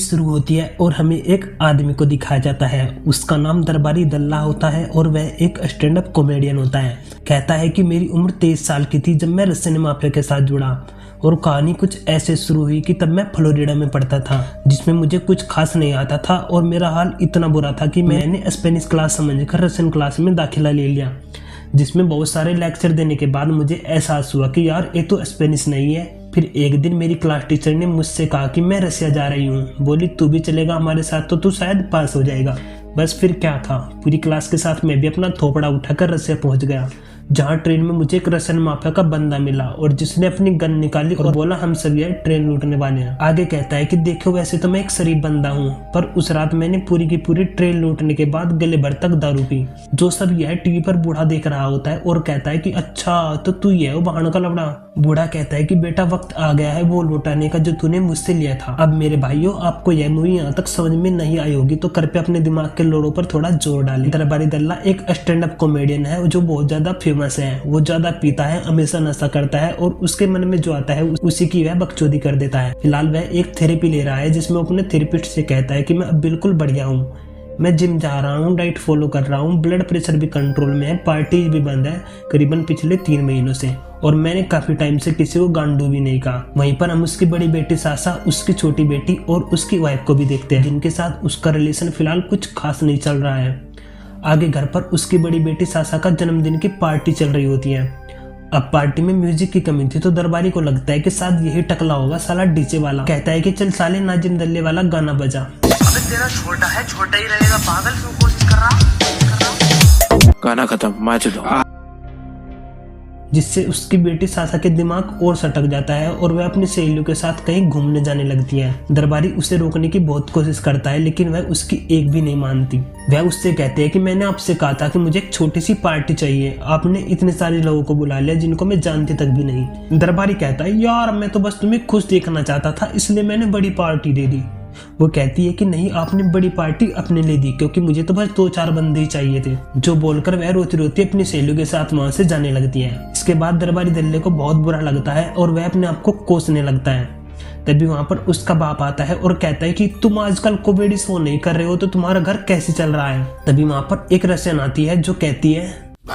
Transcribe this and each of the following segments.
शुरू होती है और हमें एक आदमी को दिखाया जाता है। उसका नाम दरबारी दल्ला होता है और वह एक स्टैंड अप कॉमेडियन होता है। कहता है कि मेरी उम्र 23 साल की थी जब मैं रसियन माफिया के साथ जुड़ा और कहानी कुछ ऐसे शुरू हुई कि तब मैं फ्लोरिडा में पढ़ता था, जिसमें मुझे कुछ खास नहीं आता था और मेरा हाल इतना बुरा था कि मैंने स्पेनिश क्लास समझकर रसियन क्लास में दाखिला ले लिया, जिसमें बहुत सारे लेक्चर देने के बाद मुझे एहसास हुआ कि यार ये तो स्पेनिश नहीं है। फिर एक दिन मेरी क्लास टीचर ने मुझसे कहा कि मैं रसिया जा रही हूँ, बोली तू भी चलेगा हमारे साथ तो तू शायद पास हो जाएगा। बस फिर क्या था, पूरी क्लास के साथ मैं भी अपना थोपड़ा उठाकर रसिया पहुंच गया, जहाँ ट्रेन में मुझे एक रसियन माफिया का बंदा मिला और जिसने अपनी गन निकाली और बोला हम सब यह ट्रेन लूटने वाले हैं। आगे कहता है कि देखो वैसे तो मैं एक शरीफ बंदा हूँ, पर उस रात मैंने पूरी की पूरी ट्रेन लूटने के बाद गले भर तक दारू पी। जो सब यह टीवी पर बूढ़ा देख रहा होता है और कहता है कि अच्छा तो तू ये है वो बहाना का लवड़ा। बूढ़ा कहता है कि बेटा वक्त आ गया है वो लौटाने का जो तूने मुझसे लिया था। अब मेरे भाइयों आपको यह मूवी यहाँ तक समझ में नहीं आई होगी तो कृपया अपने दिमाग के लोड़ों पर थोड़ा जोर डालें। दरबारी दल्ला एक स्टैंड अप कॉमेडियन है जो बहुत ज्यादा फेमस है। वो ज्यादा पीता है, हमेशा नशा करता है और उसके मन में जो आता है उसी की वह बकचोदी कर देता है। फिलहाल वह एक थेरेपी ले रहा है जिसमें अपने थेरेपिस्ट से कहता है कि मैं अब बिल्कुल बढ़िया हूँ, मैं जिम जा रहा हूँ, डाइट फॉलो कर रहा हूँ, ब्लड प्रेशर भी कंट्रोल में है, पार्टी भी बंद है करीबन पिछले 3 महीनों से, और मैंने काफी टाइम से किसी को गांडू भी नहीं कहा। वहीं पर हम उसकी बड़ी बेटी सासा, उसकी छोटी बेटी और उसकी वाइफ को भी देखते हैं, जिनके साथ उसका रिलेशन फिलहाल कुछ खास नहीं चल रहा है। आगे घर पर उसकी बड़ी बेटी सासा का जन्मदिन की पार्टी चल रही होती है। अब पार्टी में म्यूजिक की कमी थी तो दरबारी को लगता है कि शायद यही टकला होगा साला डीजे वाला। कहता है कि चल साले नाजिम दल्ले वाला गाना बजा। अबे तेरा छोटा है, छोटा ही रहेगा, पागल क्यों कोशिश कर रहा? गाना खत्म, मैच दो। जिससे उसकी बेटी सासा के दिमाग और सटक जाता है और वह अपनी सहेलियों के साथ कहीं घूमने जाने लगती है। दरबारी उसे रोकने की बहुत कोशिश करता है लेकिन वह उसकी एक भी नहीं मानती। वह उससे कहते हैं कि मैंने आपसे कहा था कि मुझे एक छोटी सी पार्टी चाहिए, आपने इतने सारे लोगों को बुला लिया जिनको मैं जानती तक भी नहीं। दरबारी कहता है यार मैं तो बस तुम्हें खुश देखना चाहता था इसलिए मैंने बड़ी पार्टी दे दी। वो कहती है कि नहीं आपने बड़ी पार्टी अपने लिए दी क्योंकि मुझे तो बस 2-4 बंदे ही चाहिए थे। जो बोलकर वह रोती रोती अपनी सहेलियों के साथ वहां से जाने लगती है। इसके बाद दरबारी दल्ले को बहुत बुरा लगता है और वह अपने आप को कोसने लगता है। तभी वहां पर उसका बाप आता है और कहता है कि तुम आजकल कॉमेडी शो नहीं कर रहे हो तो तुम्हारा घर कैसे चल रहा है। तभी वहां पर एक रसियन आती है जो कहती है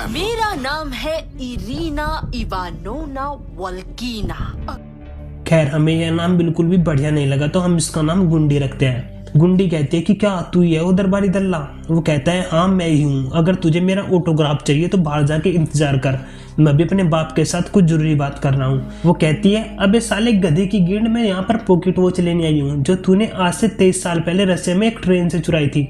मेरा नाम है इरीना इवानोना वोल्कीना। खैर हमें यह नाम बिल्कुल भी बढ़िया नहीं लगा तो हम इसका नाम गुंडी रखते हैं। गुंडी कहती है कि क्या तू ही है वो दरबारी दल्ला? वो कहता है हाँ मैं ही हूँ, अगर तुझे मेरा ऑटोग्राफ चाहिए तो बाहर जाके इंतजार कर, मैं भी अपने बाप के साथ कुछ जरूरी बात कर रहा हूँ। वो कहती है अबे साले गधे की गिंड, मैं यहाँ पर पॉकेट वॉच लेने आई हूँ जो तूने आज से 23 साल पहले रसिया में एक ट्रेन से चुराई थी,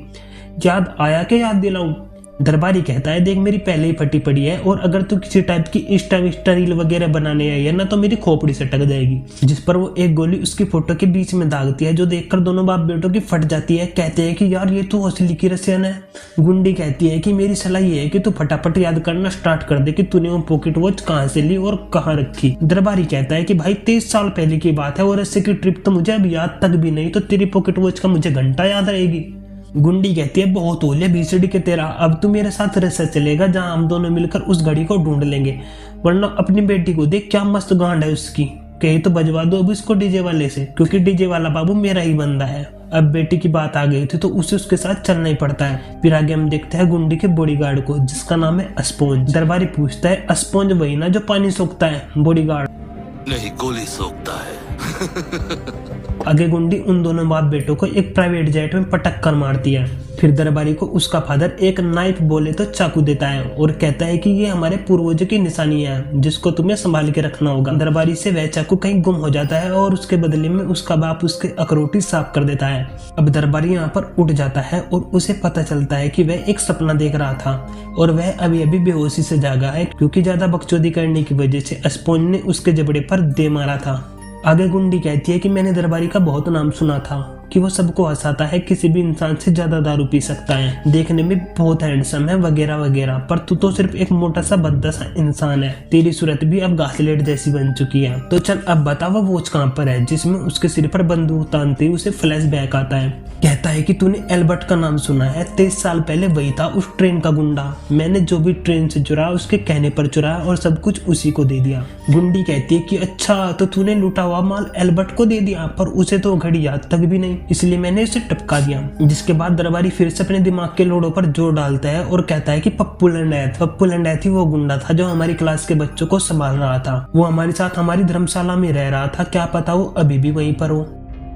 याद आया कि याद दिलाऊं? दरबारी कहता है देख मेरी पहले ही फटी पड़ी है और अगर तू किसी टाइप की इंस्टा रील वगैरह बनाने आई है ना तो मेरी खोपड़ी से टक जाएगी। जिस पर वो एक गोली उसकी फोटो के बीच में दागती है जो देखकर दोनों बाप बेटों की फट जाती है। कहते हैं कि यार ये तो असली की रसियन है। गुंडी कहती है कि मेरी सलाह ये है कि तू फटाफट याद करना स्टार्ट कर दे कि तूने वो पॉकेट वॉच कहाँ से ली और कहाँ रखी। दरबारी कहता है कि भाई 23 साल पहले की बात है और रसिया की ट्रिप तो मुझे अब याद तक भी नहीं, तो तेरी पॉकेट वॉच का मुझे घंटा याद रहेगी। गुंडी कहती है बहुत हो लिया बीसड़ी के तेरा, अब तू मेरे साथ रसिया चलेगा जहां हम दोनों मिलकर उस घड़ी को ढूंढ लेंगे, वरना अपनी बेटी को देख क्या मस्त गांड है उसकी, कहीं तो बजवा दो अब इसको डीजे वाले से, क्योंकि डीजे वाला बाबू मेरा ही बंदा है। अब बेटी की बात आ गई थी तो उसे उसके साथ चलना ही पड़ता है। फिर आगे हम देखते हैं गुंडी के बॉडीगार्ड को जिसका नाम है अस्पोंज। दरबारी पूछता है अस्पोंज वही ना जो पानी सोखता है? बॉडीगार्ड नहीं गोली सोखता है। आगे गुंडी उन दोनों बाप बेटों को एक प्राइवेट जेट में पटक कर मारती है। फिर दरबारी को उसका फादर एक नाइफ बोले तो चाकू देता है और कहता है कि ये हमारे पूर्वजों की निशानी है जिसको तुम्हें संभाल के रखना होगा। दरबारी से वह चाकू कहीं गुम हो जाता है और उसके बदले में उसका बाप उसके अखरोटी साफ कर देता है। अब दरबारी यहाँ पर उठ जाता है और उसे पता चलता है कि वह एक सपना देख रहा था और वह अभी अभी बेहोशी से जागा है क्योंकि ज्यादा बकचोदी करने की वजह से अस्पोंज ने उसके जबड़े पर दे मारा था। आगे गुंडी कहती है कि मैंने दरबारी का बहुत नाम सुना था कि वो सबको हंसाता है, किसी भी इंसान से ज्यादा दारू पी सकता है, देखने में बहुत हैंडसम है वगैरह वगैरह, पर तू तो सिर्फ एक मोटा सा भद्दा सा इंसान है, तेरी सूरत भी अब घासलेट जैसी बन चुकी है। तो चल अब बता वो वॉच कहाँ पर है जिसमें उसके सिर पर बंदूक तानते ही उसे फ्लैश बैक आता है। कहता है कि तूने एल्बर्ट का नाम सुना है, 23 साल पहले वही था उस ट्रेन का गुंडा, मैंने जो भी ट्रेन से चुराया उसके कहने पर चुराया और सब कुछ उसी को दे दिया। गुंडी कहती है कि अच्छा तो तूने लूटा हुआ माल एल्बर्ट को दे दिया, पर उसे तो घड़ी याद तक भी नहीं। इसलिए मैंने उसे टपका दिया। जिसके बाद दरबारी फिर से अपने दिमाग के लोड़ों पर जोर डालता है और कहता है कि पप्पू लंडैत ही वो गुंडा था जो हमारी क्लास के बच्चों को संभाल रहा था। वो हमारे साथ हमारी धर्मशाला में रह रहा था, क्या पता वो अभी भी वहीं पर हो।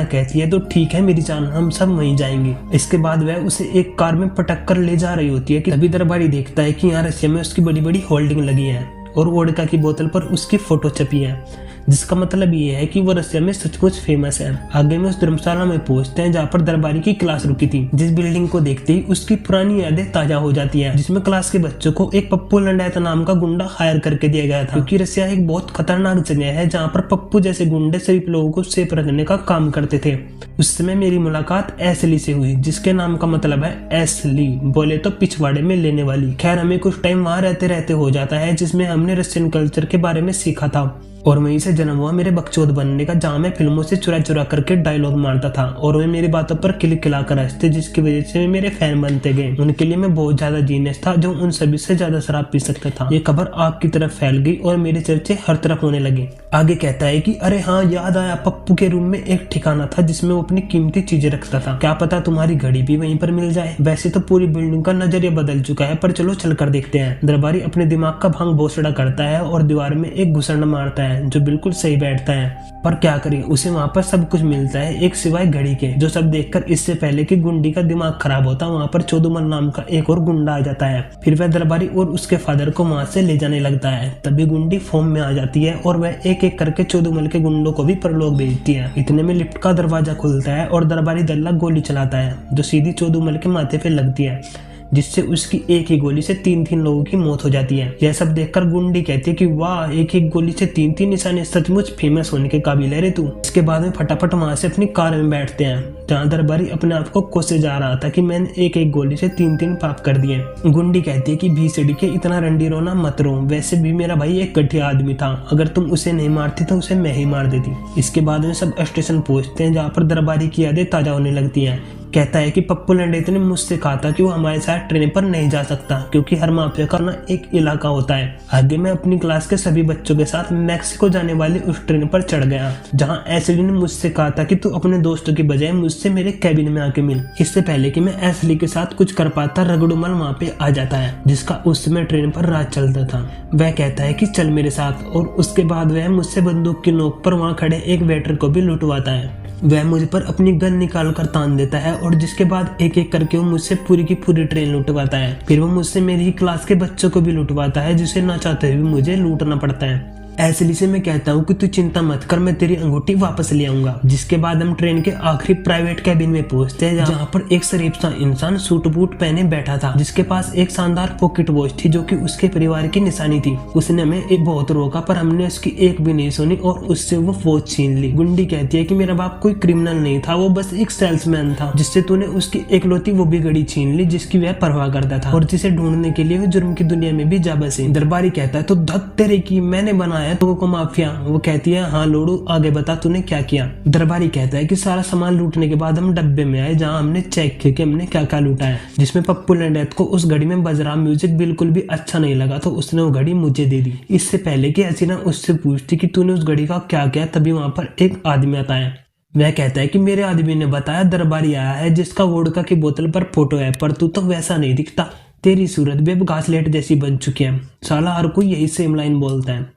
कहती है तो ठीक है मेरी जान, हम सब वहीं जाएंगे। इसके बाद वह उसे एक कार में पटक कर ले जा रही होती है कि तभी दरबारी देखता है कि यहाँ रसिया में उसकी बड़ी बड़ी होल्डिंग लगी है और वोडका की बोतल पर उसकी फोटो छपी है, जिसका मतलब ये है कि वो रसिया में सचमुच फेमस है। आगे में उस धर्मशाला में पहुंचते हैं जहाँ पर दरबारी की क्लास रुकी थी। जिस बिल्डिंग को देखते ही उसकी पुरानी यादें ताजा हो जाती है, जिसमें क्लास के बच्चों को एक पप्पू लंडैत नाम का गुंडा हायर करके दिया गया था, क्योंकि रसिया एक बहुत खतरनाक जगह है जहाँ पर पप्पू जैसे गुंडे सभी लोगों को सेफ रखने का काम करते थे। उस समय मेरी मुलाकात एसली से हुई, जिसके नाम का मतलब है एसली, बोले तो पिछवाड़े में लेने वाली। खैर हमें कुछ टाइम वहाँ रहते रहते हो जाता है, जिसमें हमने रशियन कल्चर के बारे में सीखा था और वहीं से जन्म हुआ मेरे बकचोद बनने का, जहाँ मैं फिल्मों से चुरा चुरा करके डायलॉग मारता था और वे मेरी बातों पर खिला कर हंसते, जिसकी वजह से मेरे फैन बनते गए। उनके लिए मैं बहुत ज्यादा जीनियस था जो उन सभी से ज्यादा शराब पी सकता था। ये खबर आपकी तरफ फैल गई और मेरे चर्चे हर तरफ होने लगे। आगे कहता है कि अरे हाँ याद आया, पप्पू के रूम में एक ठिकाना था जिसमें वो अपनी कीमती चीजें रखता था, क्या पता तुम्हारी घड़ी भी वहीं पर मिल जाए। वैसे तो पूरी बिल्डिंग का नजरिया बदल चुका है, पर चलो चल कर देखते हैं। दरबारी अपने दिमाग का भांग भोसड़ा करता है और दीवार में एक घुसंड मारता है जो बिल्कुल सही बैठता है, पर क्या करे उसे वहाँ पर सब कुछ मिलता है एक सिवाय घड़ी के, जो सब देखकर इससे पहले कि गुंडी का दिमाग खराब होता वहाँ पर चोदुमल नाम का एक और गुंडा आ जाता है। फिर वह दरबारी और उसके फादर को वहाँ से ले जाने लगता है। तभी गुंडी फॉर्म में आ जाती है और वह एक एक करके चोदुमल के गुंडों को भी परलोक भेजती है। इतने में लिफ्ट का दरवाजा खुलता है और दरबारी दल्ला गोली चलाता है जो सीधी चोदुमल के माथे पे लगती है, जिससे उसकी एक ही गोली से 3-3 लोगों की मौत हो जाती है। यह सब देखकर गुंडी कहती है कि वाह, एक एक गोली से 3-3 निशाने, सचमुच फेमस होने के काबिल है रे तू। इसके बाद में फटाफट वहां से अपनी कार में बैठते हैं, जहाँ दरबारी अपने आप को कोसे जा रहा था कि मैंने एक एक गोली से 3-3 पाप कर दिए। गुंडी कहती है कि भीसड़ी के इतना रंडी रोना मत रो, वैसे भी मेरा भाई एक गठिया आदमी था, अगर तुम उसे नहीं मारती तो उसे मैं ही मार देती। इसके बाद में सब स्टेशन पहुंचते हैं, जहाँ पर दरबारी की यादें ताजा होने लगती है। कहता है कि पप्पू लंडैत ने मुझसे कहा था कि वो हमारे साथ ट्रेन पर नहीं जा सकता, क्योंकि हर माफिया का ना एक इलाका होता है। आगे मैं अपनी क्लास के सभी बच्चों के साथ मैक्सिको जाने वाली उस ट्रेन पर चढ़ गया, जहां एसली ने मुझसे कहा था कि तू अपने दोस्तों की बजाय मुझसे मेरे कैबिन में आके मिल। इससे पहले कि मैं एसली के साथ कुछ कर पाता, रगड़ुमल वहाँ पे आ जाता है, जिसका उस समय ट्रेन पर राज चलता था। वह कहता है कि चल मेरे साथ, और उसके बाद वह मुझसे बंदूक की नोक पर वहाँ खड़े एक वेटर को भी लुटवाता है। वह मुझ पर अपनी गन निकाल कर तान देता है और जिसके बाद एक एक करके वो मुझसे पूरी की पूरी ट्रेन लुटवाता है। फिर वो मुझसे मेरी ही क्लास के बच्चों को भी लुटवाता है, जिसे ना चाहते हुए मुझे लूटना पड़ता है। एसली से मैं कहता हूँ कि तू चिंता मत कर, मैं तेरी अंगूठी वापस ले आऊंगा। जिसके बाद हम ट्रेन के आखिरी प्राइवेट कैबिन में पहुंचते हैं, जहाँ पर एक शरीफ सा इंसान सूट बूट पहने बैठा था, जिसके पास एक शानदार पॉकेट वॉच थी जो कि उसके परिवार की निशानी थी। उसने हमें एक बहुत रोका, पर हमने उसकी एक भी नहीं सुनी और उससे वो वॉच छीन ली। गुंडी कहती है कि मेरा बाप कोई क्रिमिनल नहीं था, वो बस एक सेल्समैन था, जिससे तूने उसकी एकलौती वो भी घड़ी छीन ली जिसकी वह परवाह करता था और जिसे ढूंढने के लिए वो जुर्म की दुनिया में भी जा बसे। दरबारी कहता है तो धत तेरे की, मैंने बनाया लोगों को माफिया। वो कहती है हाँ लोड़ू, आगे बता तूने क्या किया। दरबारी कहता है कि सारा सामान लूटने के बाद हम डब्बे में आए, जहाँ हमने चेक किया कि हमने क्या क्या लूटा है, जिसमें पप्पू लंडैत को उस घड़ी में बज रहा म्यूजिक बिल्कुल भी अच्छा नहीं लगा, तो उसने वो घड़ी मुझे दे दी। इससे पहले कि हसीना उससे पूछती कि तूने उस घड़ी का क्या किया, तभी वहां पर एक आदमी आता है। वह कहता है कि मेरे आदमी ने बताया दरबारी आया है जिसका वोडका की बोतल पर फोटो है, पर तू तो वैसा नहीं दिखता, तेरी सूरत भी अब घासलेट जैसी बन चुकी है। साला हर कोई यही सेम लाइन बोलता है।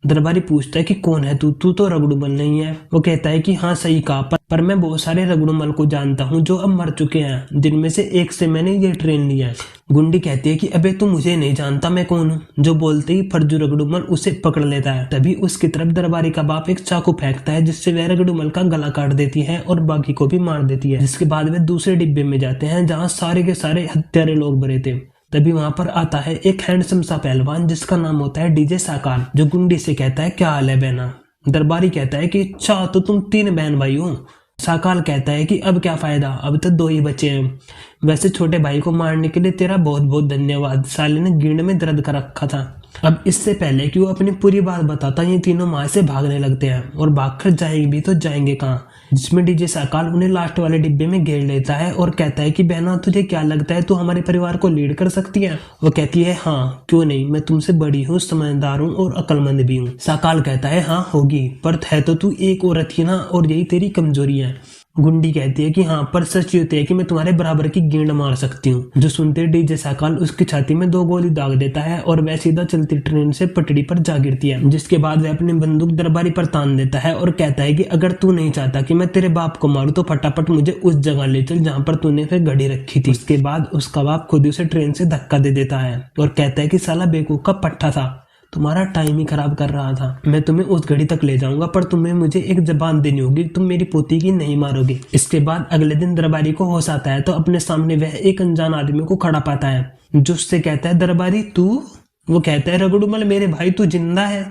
दरबारी पूछता है कि कौन है तू तो रगड़ुमल नहीं है। वो कहता है कि हाँ सही कहा, पर मैं बहुत सारे रगड़ुमल को जानता हूँ जो अब मर चुके हैं, जिनमें से एक से मैंने ये ट्रेन लिया है। गुंडी कहती है कि अबे तू मुझे नहीं जानता, मैं कौन हूँ। जो बोलते ही फर्जू रगड़ुमल उसे पकड़ लेता है। तभी उसकी तरफ दरबारी का बाप एक चाकू फेंकता है, जिससे वह रगड़ुमल का गला काट देती है और बाकी को भी मार देती है। जिसके बाद वे दूसरे डिब्बे में जाते हैं, जहाँ सारे के सारे हत्यारे लोग भरे थे। तभी वहां पर आता है एक हैंडसम सा पहलवान जिसका नाम होता है डीजे साकार, जो गुंडी से कहता है क्या हाल है बहना। दरबारी कहता है कि अच्छा तो तुम 3 बहन भाई हो। साकाल कहता है कि अब क्या फायदा, अब तो 2 ही बचे हैं। वैसे छोटे भाई को मारने के लिए तेरा बहुत बहुत धन्यवाद, साले ने गिरने में दर्द कर रखा था। अब इससे पहले कि वो अपनी पूरी बात बताता, ये तीनों वहां से भागने लगते हैं और भागकर जाएंगे भी तो जाएंगे कहाँ, जिसमें डीजे साकाल उन्हें लास्ट वाले डिब्बे में घेर लेता है और कहता है कि बहना तुझे क्या लगता है तू हमारे परिवार को लीड कर सकती है। वो कहती है हाँ क्यों नहीं, मैं तुमसे बड़ी हूँ, समझदार हूँ और अक्लमंद भी हूँ। साकाल कहता है हाँ होगी, पर है तो तू एक औरत ही ना, और यही तेरी कमजोरी है। गुंडी कहती है कि हाँ, पर सच ये है कि मैं तुम्हारे बराबर की गेंद मार सकती हूँ। जो सुनते डीजे साकाल उसकी छाती में 2 गोली दाग देता है और वह सीधा चलती ट्रेन से पटड़ी पर जा गिरती है, जिसके बाद वह अपनी बंदूक दरबारी पर तान देता है और कहता है कि अगर तू नहीं चाहता कि मैं तेरे बाप को मारूं तो फटाफट मुझे उस जगह ले चल जहाँ पर तूने फिर घड़ी रखी थी। उसके बाद उसका बाप खुद उसे ट्रेन से धक्का दे देता है और कहता है कि साला बेवकूफ का पट्टा था, तुम्हारा टाइम ही खराब कर रहा था। मैं तुम्हें उस घड़ी तक ले जाऊंगा, पर तुम्हें मुझे एक जबान देनी होगी, तुम मेरी पोती की नहीं मारोगे। इसके बाद अगले दिन दरबारी को होश आता है तो अपने सामने वह एक अनजान आदमी को खड़ा पाता है जो उससे कहता है, दरबारी तू? वो कहता है, रगड़ूमल मेरे भाई तू जिंदा है।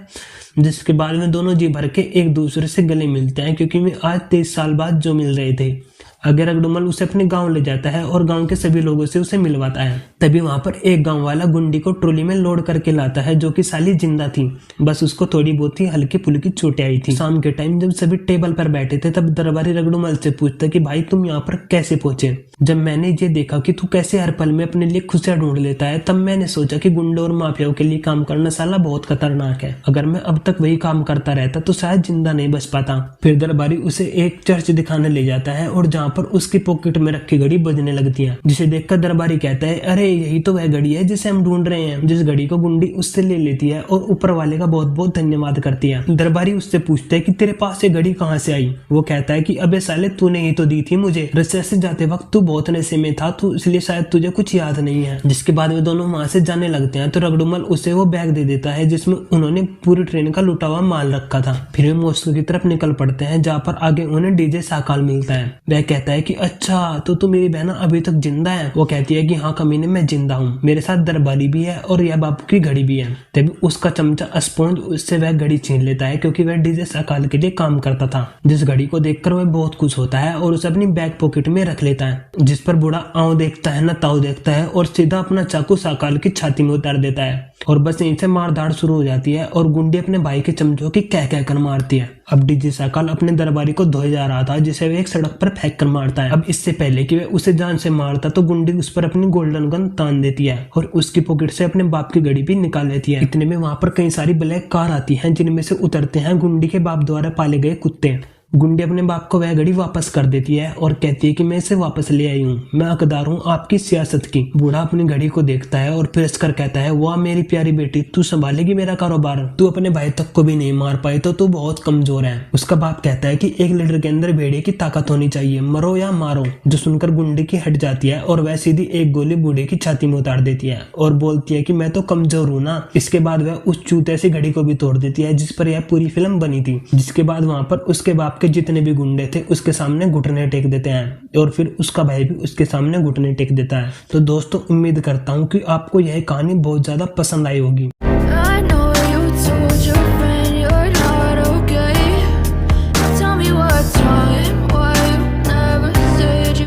जिसके बाद में दोनों जी भर के एक दूसरे से गले मिलते हैं, क्योंकि वे आज 23 साल बाद जो मिल रहे थे। अगर रगड़ूमल उसे अपने गांव ले जाता है और गांव के सभी लोगों से उसे मिलवाता है। तभी वहां पर एक गांव वाला गुंडी को ट्रॉली में लोड करके लाता है, जो कि साली जिंदा थी, बस उसको थोड़ी बहुत ही हल्की फुल्की चोटें आई थी। शाम के टाइम जब सभी टेबल पर बैठे थे तब दरबारी रगड़ूमल से पूछता कि भाई तुम यहाँ पर कैसे पहुंचे? जब मैंने ये देखा कि तू कैसे हर पल में अपने लिए खुशियां ढूंढ लेता है, तब मैंने सोचा कि गुंडों और माफियाओं के लिए काम करना साला बहुत खतरनाक है। अगर मैं अब तक वही काम करता रहता तो शायद जिंदा नहीं बच पाता। फिर दरबारी उसे एक चर्च दिखाने ले जाता है और जहाँ पर उसकी पॉकेट में रखी घड़ी बजने लगती है, जिसे देखकर दरबारी कहता है, अरे यही तो वह घड़ी है जिसे हम ढूंढ रहे हैं। जिस घड़ी को गुंडी उससे ले लेती है और ऊपर वाले का बहुत बहुत धन्यवाद करती है। दरबारी उससे पूछता है कि तेरे पास ये घड़ी कहाँ से आई? वो कहता है कि अबे साले तूने ही तो दी थी मुझे, रसिया से जाते वक्त तू बहुत नशे में था, तो इसलिए शायद तुझे कुछ याद नहीं है। जिसके बाद वे दोनों वहां से जाने लगते हैं तो रगड़ूमल उसे वो बैग दे देता है जिसमें उन्होंने पूरी ट्रेन का लुटा हुआ माल रखा था। फिर वे मॉस्को की तरफ निकल पड़ते हैं, जहाँ पर आगे उन्हें डीजे साकाल मिलता है। वह कहता है कि अच्छा तो तू मेरी बहना अभी तक जिंदा है? वो कहती है कि हाँ कमीने मैं जिंदा हूँ, मेरे साथ दरबारी भी है और यह बापू की घड़ी भी है। तभी उसका चमचा स्पॉन्ज उससे वह घड़ी छीन लेता है, क्योंकि वह डीजे साकाल के लिए काम करता था। जिस घड़ी को देखकर वह बहुत खुश होता है और उसे अपनी बैक पॉकेट में रख लेता है, जिस पर बूढ़ा आंव देखता है न ताऊ देखता है और सीधा अपना चाकू साकाल की छाती में उतार देता है। और बस यहीं से मारधाड़ शुरू हो जाती है और गुंडी अपने भाई के चमचों की कह कहकर मारती है। अब डीजे साकाल अपने दरबारी को धोए जा रहा था, जिसे वे एक सड़क पर फेंक कर मारता है। अब इससे पहले कि वे उसे जान से मारता तो गुंडी उस पर अपनी गोल्डन गन तान देती है और उसकी पॉकेट से अपने बाप की घड़ी भी निकाल लेती है। इतने में वहां पर कई सारी ब्लैक कार आती हैं, जिनमें से उतरते हैं गुंडी के बाप द्वारा पाले गए कुत्ते। गुंडी अपने बाप को वह घड़ी वापस कर देती है और कहती है कि मैं इसे वापस ले आई हूँ, मैं हकदार हूँ आपकी सियासत की। बूढ़ा अपनी घड़ी को देखता है और फिर हंसकर कहता है, वाह मेरी प्यारी बेटी, तू संभालेगी मेरा कारोबार? तू अपने भाई तक को भी नहीं मार पाई तो तू बहुत कमजोर है। उसका बाप कहता है कि एक लीडर के अंदर भेड़िए की ताकत होनी चाहिए, मरो या मारो। जो सुनकर गुंडी की हट जाती है और वह सीधी एक गोली बूढ़े की छाती में उतार देती है और बोलती है कि मैं तो कमजोर हूँ ना। इसके बाद वह उस चूते से घड़ी को भी तोड़ देती है जिस पर यह पूरी फिल्म बनी थी। जिसके बाद वहां पर उसके बाप के जितने भी गुंडे थे उसके सामने घुटने टेक देते हैं और फिर उसका भाई भी उसके सामने घुटने टेक देता है। तो दोस्तों उम्मीद करता हूँ कि आपको यह कहानी बहुत ज्यादा पसंद आई होगी।